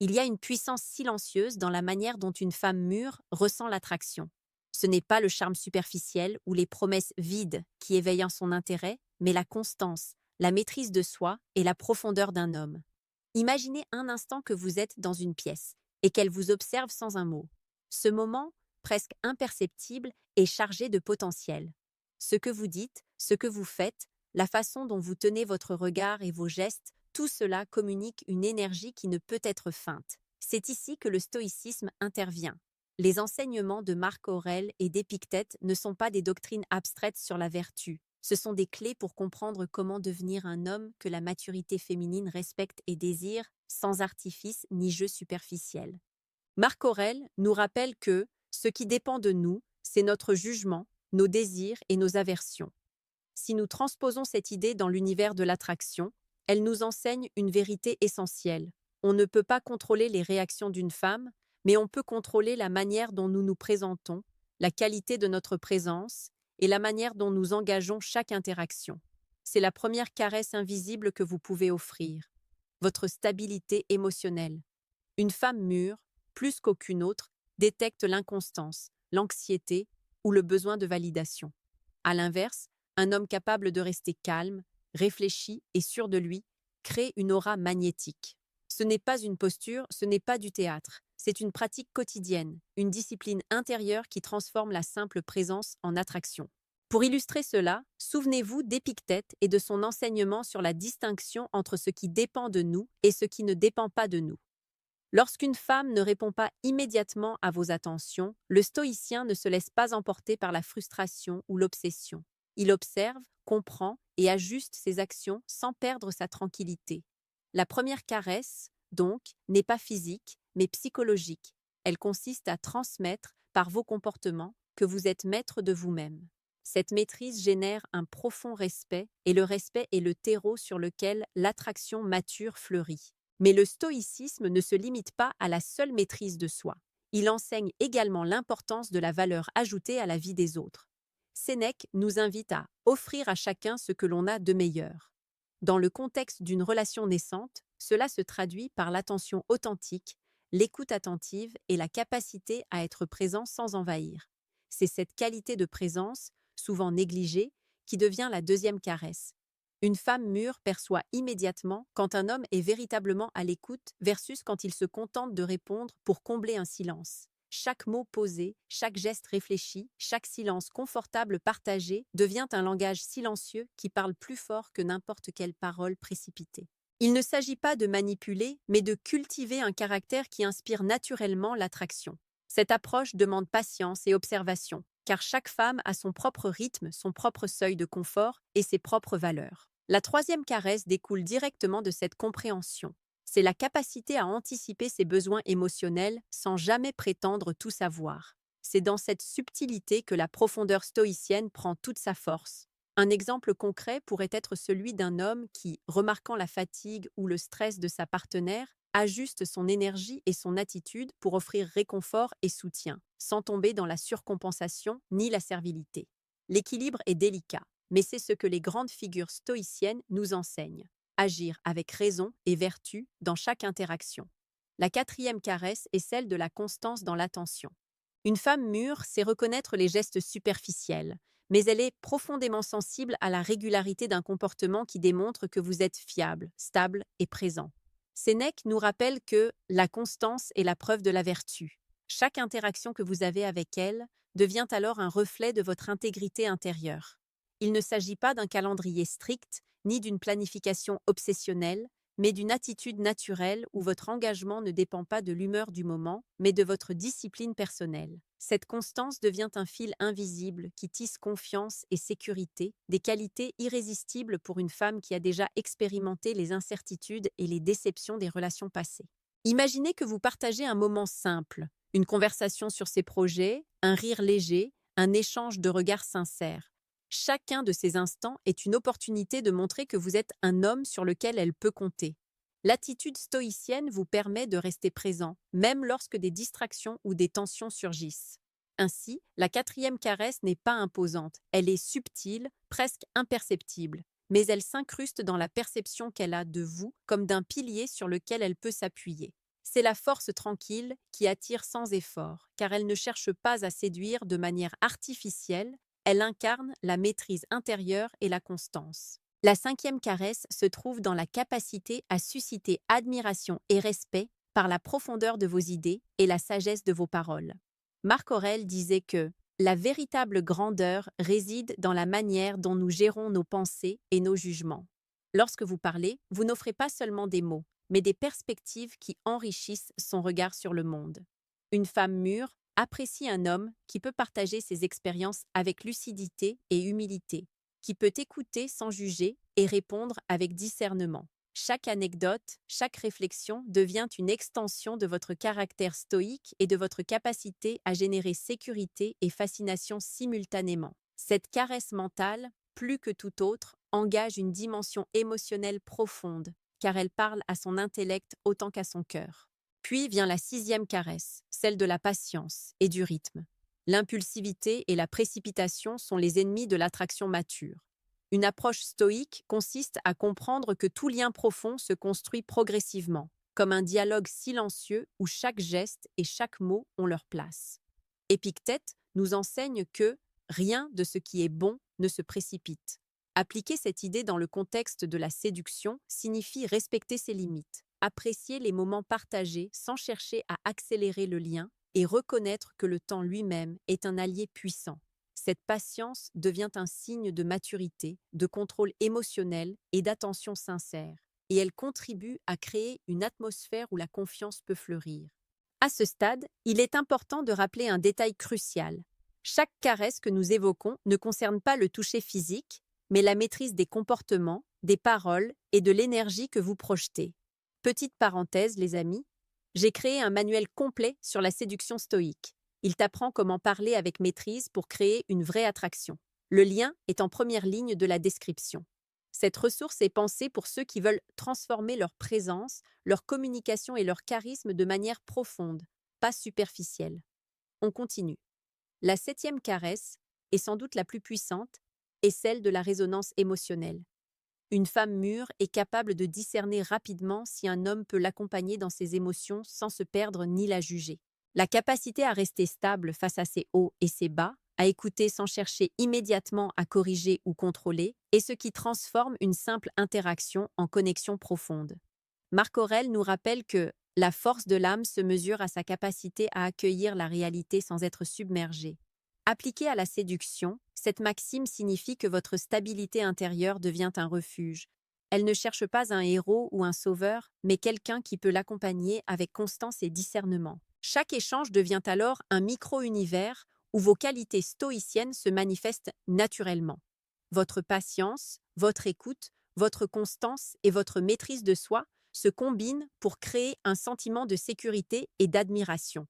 Il y a une puissance silencieuse dans la manière dont une femme mûre ressent l'attraction. Ce n'est pas le charme superficiel ou les promesses vides qui éveillent son intérêt, mais la constance, la maîtrise de soi et la profondeur d'un homme. Imaginez un instant que vous êtes dans une pièce et qu'elle vous observe sans un mot. Ce moment, presque imperceptible, est chargé de potentiel. Ce que vous dites, ce que vous faites, la façon dont vous tenez votre regard et vos gestes, tout cela communique une énergie qui ne peut être feinte. C'est ici que le stoïcisme intervient. Les enseignements de Marc Aurèle et d'Épictète ne sont pas des doctrines abstraites sur la vertu. Ce sont des clés pour comprendre comment devenir un homme que la maturité féminine respecte et désire, sans artifice ni jeu superficiel. Marc Aurèle nous rappelle que ce qui dépend de nous, c'est notre jugement, nos désirs et nos aversions. Si nous transposons cette idée dans l'univers de l'attraction, elle nous enseigne une vérité essentielle. On ne peut pas contrôler les réactions d'une femme, mais on peut contrôler la manière dont nous nous présentons, la qualité de notre présence et la manière dont nous engageons chaque interaction. C'est la première caresse invisible que vous pouvez offrir. Votre stabilité émotionnelle. Une femme mûre, plus qu'aucune autre, détecte l'inconstance, l'anxiété ou le besoin de validation. À l'inverse, un homme capable de rester calme, réfléchi et sûr de lui crée une aura magnétique. Ce n'est pas une posture, ce n'est pas du théâtre. C'est une pratique quotidienne, une discipline intérieure qui transforme la simple présence en attraction. Pour illustrer cela, souvenez-vous d'Épictète et de son enseignement sur la distinction entre ce qui dépend de nous et ce qui ne dépend pas de nous. Lorsqu'une femme ne répond pas immédiatement à vos attentions, le stoïcien ne se laisse pas emporter par la frustration ou l'obsession. Il observe, comprend et ajuste ses actions sans perdre sa tranquillité. La première caresse, donc, n'est pas physique, mais psychologique. Elle consiste à transmettre, par vos comportements, que vous êtes maître de vous-même. Cette maîtrise génère un profond respect, et le respect est le terreau sur lequel l'attraction mature fleurit. Mais le stoïcisme ne se limite pas à la seule maîtrise de soi. Il enseigne également l'importance de la valeur ajoutée à la vie des autres. Sénèque nous invite à offrir à chacun ce que l'on a de meilleur. Dans le contexte d'une relation naissante, cela se traduit par l'attention authentique, l'écoute attentive et la capacité à être présent sans envahir. C'est cette qualité de présence, souvent négligée, qui devient la deuxième caresse. Une femme mûre perçoit immédiatement quand un homme est véritablement à l'écoute versus quand il se contente de répondre pour combler un silence. Chaque mot posé, chaque geste réfléchi, chaque silence confortable partagé devient un langage silencieux qui parle plus fort que n'importe quelle parole précipitée. Il ne s'agit pas de manipuler, mais de cultiver un caractère qui inspire naturellement l'attraction. Cette approche demande patience et observation, car chaque femme a son propre rythme, son propre seuil de confort et ses propres valeurs. La troisième caresse découle directement de cette compréhension. C'est la capacité à anticiper ses besoins émotionnels sans jamais prétendre tout savoir. C'est dans cette subtilité que la profondeur stoïcienne prend toute sa force. Un exemple concret pourrait être celui d'un homme qui, remarquant la fatigue ou le stress de sa partenaire, ajuste son énergie et son attitude pour offrir réconfort et soutien, sans tomber dans la surcompensation ni la servilité. L'équilibre est délicat, mais c'est ce que les grandes figures stoïciennes nous enseignent. Agir avec raison et vertu dans chaque interaction. La quatrième caresse est celle de la constance dans l'attention. Une femme mûre sait reconnaître les gestes superficiels, mais elle est profondément sensible à la régularité d'un comportement qui démontre que vous êtes fiable, stable et présent. Sénèque nous rappelle que la constance est la preuve de la vertu. Chaque interaction que vous avez avec elle devient alors un reflet de votre intégrité intérieure. Il ne s'agit pas d'un calendrier strict, ni d'une planification obsessionnelle, mais d'une attitude naturelle où votre engagement ne dépend pas de l'humeur du moment, mais de votre discipline personnelle. Cette constance devient un fil invisible qui tisse confiance et sécurité, des qualités irrésistibles pour une femme qui a déjà expérimenté les incertitudes et les déceptions des relations passées. Imaginez que vous partagez un moment simple, une conversation sur ses projets, un rire léger, un échange de regards sincères. Chacun de ces instants est une opportunité de montrer que vous êtes un homme sur lequel elle peut compter. L'attitude stoïcienne vous permet de rester présent, même lorsque des distractions ou des tensions surgissent. Ainsi, la quatrième caresse n'est pas imposante, elle est subtile, presque imperceptible, mais elle s'incruste dans la perception qu'elle a de vous comme d'un pilier sur lequel elle peut s'appuyer. C'est la force tranquille qui attire sans effort, car elle ne cherche pas à séduire de manière artificielle, elle incarne la maîtrise intérieure et la constance. La cinquième caresse se trouve dans la capacité à susciter admiration et respect par la profondeur de vos idées et la sagesse de vos paroles. Marc Aurèle disait que la véritable grandeur réside dans la manière dont nous gérons nos pensées et nos jugements. Lorsque vous parlez, vous n'offrez pas seulement des mots, mais des perspectives qui enrichissent son regard sur le monde. Une femme mûre apprécie un homme qui peut partager ses expériences avec lucidité et humilité, qui peut écouter sans juger et répondre avec discernement. Chaque anecdote, chaque réflexion devient une extension de votre caractère stoïque et de votre capacité à générer sécurité et fascination simultanément. Cette caresse mentale, plus que toute autre, engage une dimension émotionnelle profonde, car elle parle à son intellect autant qu'à son cœur. Puis vient la sixième caresse, celle de la patience et du rythme. L'impulsivité et la précipitation sont les ennemis de l'attraction mature. Une approche stoïque consiste à comprendre que tout lien profond se construit progressivement, comme un dialogue silencieux où chaque geste et chaque mot ont leur place. Épictète nous enseigne que rien de ce qui est bon ne se précipite. Appliquer cette idée dans le contexte de la séduction signifie respecter ses limites, apprécier les moments partagés sans chercher à accélérer le lien et reconnaître que le temps lui-même est un allié puissant. Cette patience devient un signe de maturité, de contrôle émotionnel et d'attention sincère, et elle contribue à créer une atmosphère où la confiance peut fleurir. À ce stade, il est important de rappeler un détail crucial. Chaque caresse que nous évoquons ne concerne pas le toucher physique, mais la maîtrise des comportements, des paroles et de l'énergie que vous projetez. Petite parenthèse, les amis, j'ai créé un manuel complet sur la séduction stoïque. Il t'apprend comment parler avec maîtrise pour créer une vraie attraction. Le lien est en première ligne de la description. Cette ressource est pensée pour ceux qui veulent transformer leur présence, leur communication et leur charisme de manière profonde, pas superficielle. On continue. La septième caresse, et sans doute la plus puissante, est celle de la résonance émotionnelle. Une femme mûre est capable de discerner rapidement si un homme peut l'accompagner dans ses émotions sans se perdre ni la juger. La capacité à rester stable face à ses hauts et ses bas, à écouter sans chercher immédiatement à corriger ou contrôler, est ce qui transforme une simple interaction en connexion profonde. Marc Aurèle nous rappelle que la force de l'âme se mesure à sa capacité à accueillir la réalité sans être submergée. Appliquée à la séduction, cette maxime signifie que votre stabilité intérieure devient un refuge. Elle ne cherche pas un héros ou un sauveur, mais quelqu'un qui peut l'accompagner avec constance et discernement. Chaque échange devient alors un micro-univers où vos qualités stoïciennes se manifestent naturellement. Votre patience, votre écoute, votre constance et votre maîtrise de soi se combinent pour créer un sentiment de sécurité et d'admiration.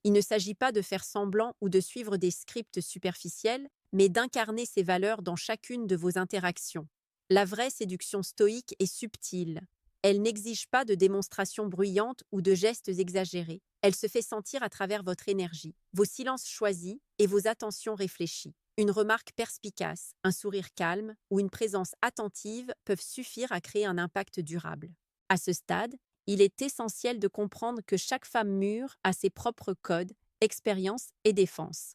Il ne s'agit pas de faire semblant ou de suivre des scripts superficiels, mais d'incarner ces valeurs dans chacune de vos interactions. La vraie séduction stoïque est subtile. Elle n'exige pas de démonstrations bruyantes ou de gestes exagérés. Elle se fait sentir à travers votre énergie, vos silences choisis et vos attentions réfléchies. Une remarque perspicace, un sourire calme ou une présence attentive peuvent suffire à créer un impact durable. À ce stade, il est essentiel de comprendre que chaque femme mûre a ses propres codes, expériences et défenses.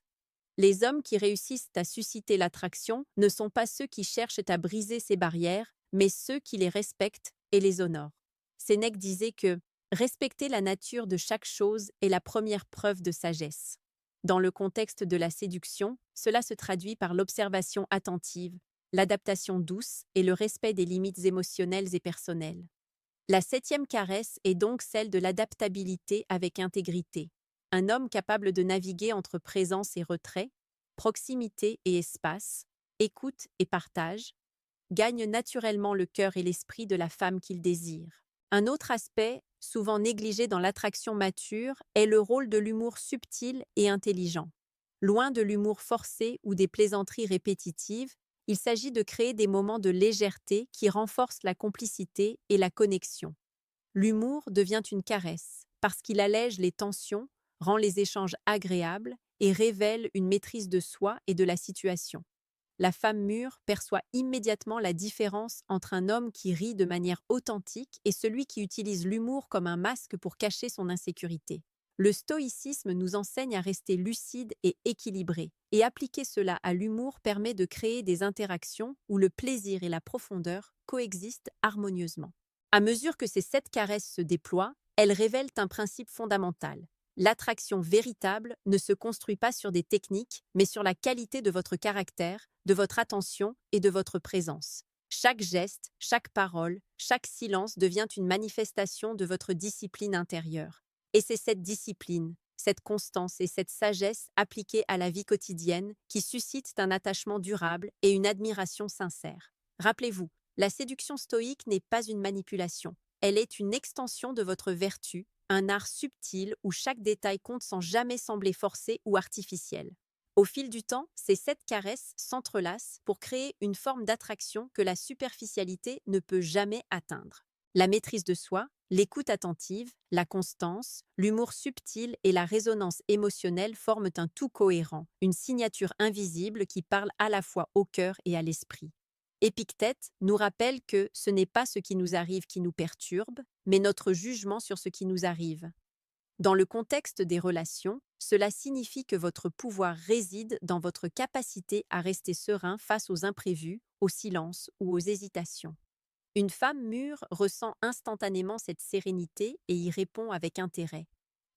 Les hommes qui réussissent à susciter l'attraction ne sont pas ceux qui cherchent à briser ces barrières, mais ceux qui les respectent et les honorent. Sénèque disait que respecter la nature de chaque chose est la première preuve de sagesse. Dans le contexte de la séduction, cela se traduit par l'observation attentive, l'adaptation douce et le respect des limites émotionnelles et personnelles. La septième caresse est donc celle de l'adaptabilité avec intégrité. Un homme capable de naviguer entre présence et retrait, proximité et espace, écoute et partage, gagne naturellement le cœur et l'esprit de la femme qu'il désire. Un autre aspect, souvent négligé dans l'attraction mature, est le rôle de l'humour subtil et intelligent. Loin de l'humour forcé ou des plaisanteries répétitives, il s'agit de créer des moments de légèreté qui renforcent la complicité et la connexion. L'humour devient une caresse parce qu'il allège les tensions, rend les échanges agréables et révèle une maîtrise de soi et de la situation. la femme mûre perçoit immédiatement la différence entre un homme qui rit de manière authentique et celui qui utilise l'humour comme un masque pour cacher son insécurité. Le stoïcisme nous enseigne à rester lucide et équilibré, et appliquer cela à l'humour permet de créer des interactions où le plaisir et la profondeur coexistent harmonieusement. À mesure que ces 7 caresses se déploient, elles révèlent un principe fondamental. L'attraction véritable ne se construit pas sur des techniques, mais sur la qualité de votre caractère, de votre attention et de votre présence. Chaque geste, chaque parole, chaque silence devient une manifestation de votre discipline intérieure. Et c'est cette discipline, cette constance et cette sagesse appliquées à la vie quotidienne qui suscitent un attachement durable et une admiration sincère. Rappelez-vous, la séduction stoïque n'est pas une manipulation. Elle est une extension de votre vertu, un art subtil où chaque détail compte sans jamais sembler forcé ou artificiel. Au fil du temps, ces 7 caresses s'entrelacent pour créer une forme d'attraction que la superficialité ne peut jamais atteindre. La maîtrise de soi, l'écoute attentive, la constance, l'humour subtil et la résonance émotionnelle forment un tout cohérent, une signature invisible qui parle à la fois au cœur et à l'esprit. Épictète nous rappelle que ce n'est pas ce qui nous arrive qui nous perturbe, mais notre jugement sur ce qui nous arrive. Dans le contexte des relations, cela signifie que votre pouvoir réside dans votre capacité à rester serein face aux imprévus, au silence ou aux hésitations. Une femme mûre ressent instantanément cette sérénité et y répond avec intérêt,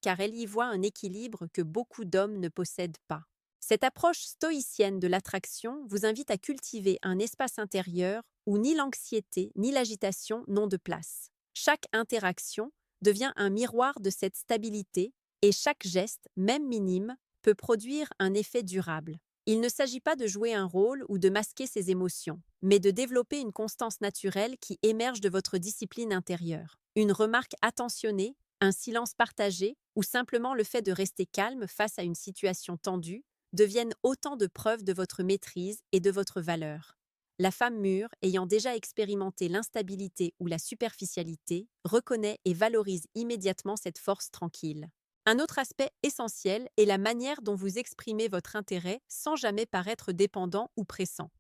car elle y voit un équilibre que beaucoup d'hommes ne possèdent pas. Cette approche stoïcienne de l'attraction vous invite à cultiver un espace intérieur où ni l'anxiété ni l'agitation n'ont de place. Chaque interaction devient un miroir de cette stabilité et chaque geste, même minime, peut produire un effet durable. Il ne s'agit pas de jouer un rôle ou de masquer ses émotions, mais de développer une constance naturelle qui émerge de votre discipline intérieure. Une remarque attentionnée, un silence partagé ou simplement le fait de rester calme face à une situation tendue deviennent autant de preuves de votre maîtrise et de votre valeur. La femme mûre, ayant déjà expérimenté l'instabilité ou la superficialité, reconnaît et valorise immédiatement cette force tranquille. Un autre aspect essentiel est la manière dont vous exprimez votre intérêt sans jamais paraître dépendant ou pressant.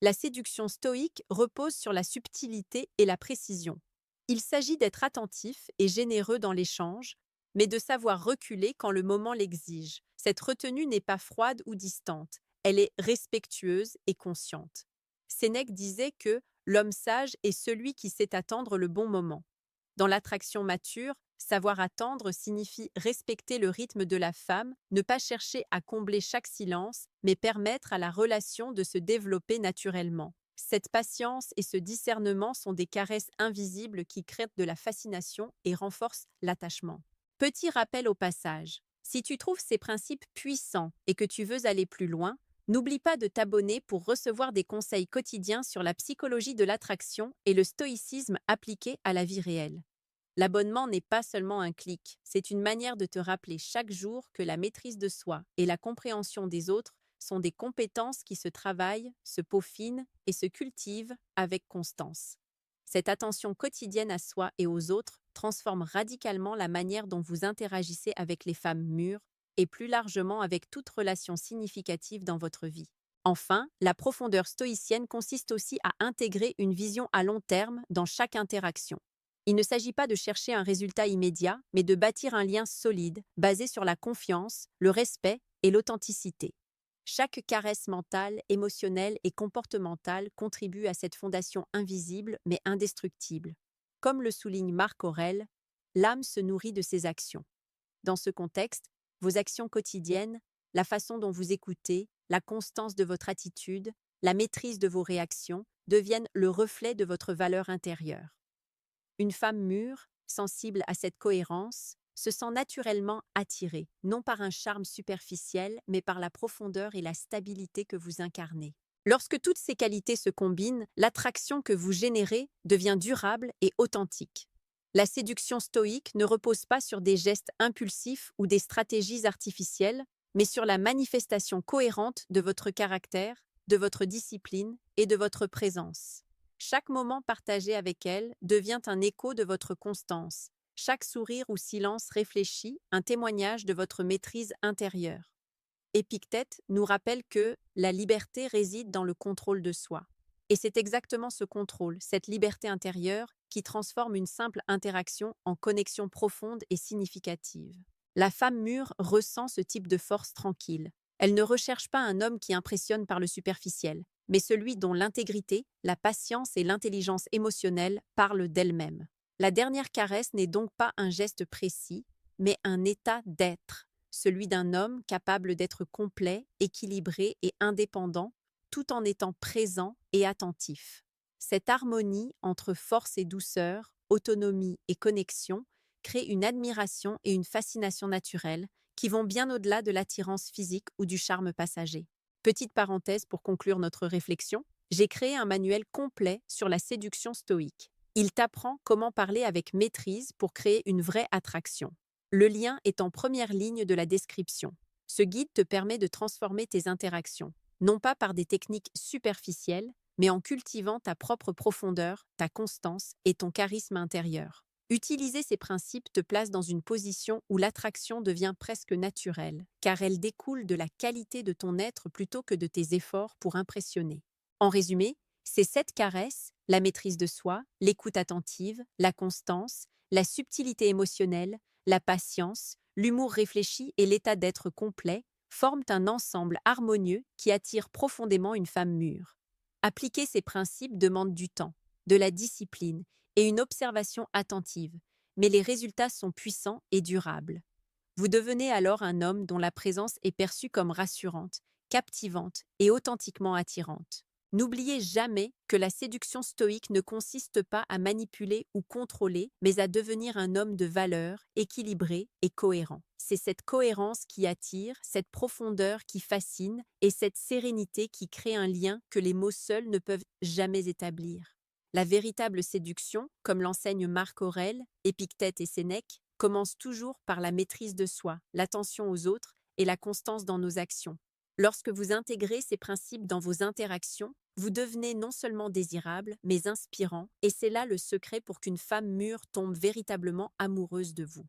La séduction stoïque repose sur la subtilité et la précision. Il s'agit d'être attentif et généreux dans l'échange, mais de savoir reculer quand le moment l'exige. Cette retenue n'est pas froide ou distante, elle est respectueuse et consciente. Sénèque disait que l'homme sage est celui qui sait attendre le bon moment. Dans l'attraction mature, savoir attendre signifie respecter le rythme de la femme, ne pas chercher à combler chaque silence, mais permettre à la relation de se développer naturellement. Cette patience et ce discernement sont des caresses invisibles qui créent de la fascination et renforcent l'attachement. Petit rappel au passage. Si tu trouves ces principes puissants et que tu veux aller plus loin, n'oublie pas de t'abonner pour recevoir des conseils quotidiens sur la psychologie de l'attraction et le stoïcisme appliqué à la vie réelle. L'abonnement n'est pas seulement un clic, c'est une manière de te rappeler chaque jour que la maîtrise de soi et la compréhension des autres sont des compétences qui se travaillent, se peaufinent et se cultivent avec constance. Cette attention quotidienne à soi et aux autres transforme radicalement la manière dont vous interagissez avec les femmes mûres et plus largement avec toute relation significative dans votre vie. Enfin, la profondeur stoïcienne consiste aussi à intégrer une vision à long terme dans chaque interaction. Il ne s'agit pas de chercher un résultat immédiat, mais de bâtir un lien solide, basé sur la confiance, le respect et l'authenticité. Chaque caresse mentale, émotionnelle et comportementale contribue à cette fondation invisible mais indestructible. Comme le souligne Marc Aurèle, l'âme se nourrit de ses actions. Dans ce contexte, vos actions quotidiennes, la façon dont vous écoutez, la constance de votre attitude, la maîtrise de vos réactions deviennent le reflet de votre valeur intérieure. Une femme mûre, sensible à cette cohérence, se sent naturellement attirée, non par un charme superficiel, mais par la profondeur et la stabilité que vous incarnez. Lorsque toutes ces qualités se combinent, l'attraction que vous générez devient durable et authentique. La séduction stoïque ne repose pas sur des gestes impulsifs ou des stratégies artificielles, mais sur la manifestation cohérente de votre caractère, de votre discipline et de votre présence. Chaque moment partagé avec elle devient un écho de votre constance. Chaque sourire ou silence réfléchi, un témoignage de votre maîtrise intérieure. Épictète nous rappelle que la liberté réside dans le contrôle de soi. Et c'est exactement ce contrôle, cette liberté intérieure, qui transforme une simple interaction en connexion profonde et significative. La femme mûre ressent ce type de force tranquille. Elle ne recherche pas un homme qui impressionne par le superficiel, mais celui dont l'intégrité, la patience et l'intelligence émotionnelle parlent d'elle-même. La dernière caresse n'est donc pas un geste précis, mais un état d'être, celui d'un homme capable d'être complet, équilibré et indépendant, tout en étant présent et attentif. Cette harmonie entre force et douceur, autonomie et connexion crée une admiration et une fascination naturelle qui vont bien au-delà de l'attirance physique ou du charme passager. Petite parenthèse pour conclure notre réflexion, j'ai créé un manuel complet sur la séduction stoïque. Il t'apprend comment parler avec maîtrise pour créer une vraie attraction. Le lien est en première ligne de la description. Ce guide te permet de transformer tes interactions, non pas par des techniques superficielles, mais en cultivant ta propre profondeur, ta constance et ton charisme intérieur. Utiliser ces principes te place dans une position où l'attraction devient presque naturelle, car elle découle de la qualité de ton être plutôt que de tes efforts pour impressionner. En résumé, ces 7 caresses, la maîtrise de soi, l'écoute attentive, la constance, la subtilité émotionnelle, la patience, l'humour réfléchi et l'état d'être complet forment un ensemble harmonieux qui attire profondément une femme mûre. Appliquer ces principes demande du temps, de la discipline et une observation attentive, mais les résultats sont puissants et durables. Vous devenez alors un homme dont la présence est perçue comme rassurante, captivante et authentiquement attirante. N'oubliez jamais que la séduction stoïque ne consiste pas à manipuler ou contrôler, mais à devenir un homme de valeur, équilibré et cohérent. C'est cette cohérence qui attire, cette profondeur qui fascine et cette sérénité qui crée un lien que les mots seuls ne peuvent jamais établir. La véritable séduction, comme l'enseignent Marc Aurèle, Épictète et Sénèque, commence toujours par la maîtrise de soi, l'attention aux autres et la constance dans nos actions. Lorsque vous intégrez ces principes dans vos interactions, vous devenez non seulement désirable, mais inspirant, et c'est là le secret pour qu'une femme mûre tombe véritablement amoureuse de vous.